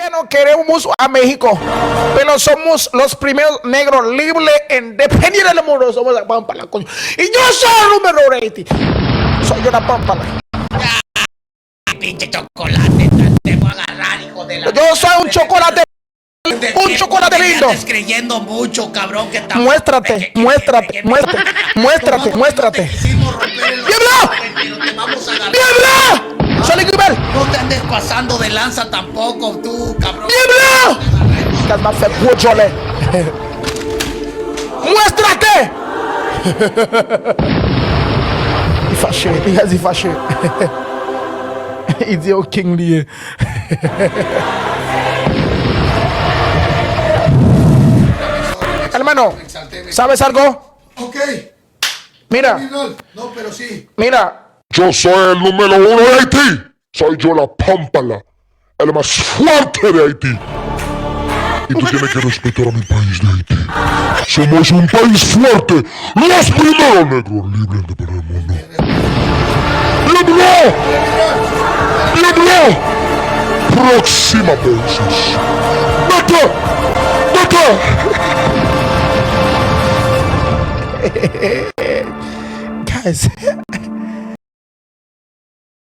haitianos queremos a México, pero somos los primeros negros libres en depender del mundo. Somos la Pampala, coño. Y yo soy el número de Haití. Soy yo la Pampala. Pinche chocolate, te voy a agarrar, hijo de la... Yo soy un chocolate. Un chocolate lindo. Estás creyendo mucho, cabrón, que está... Muéstrate. ¡Diablo! ¡Diablo! ¡Sale Guibel! No te andes pasando de lanza tampoco, tú, cabrón. ¡Diablo! Calma, fe, puchole. ¡Muéstrate! Il fâché, il est fâché. Il dit au King Lee. Hermano, ¿sabes algo? Ok. Mira, No, pero sí. mira. Yo soy el número 1 de Haití. Soy yo la Pampala, el más fuerte de Haití. Y tú tienes que respetar a mi país de Haití. Somos un país fuerte, los primeros negros libres de para el mundo. ¡Diablo! ¡Diablo! Próxima veces. ¡Vete! ¡Vete! Guys.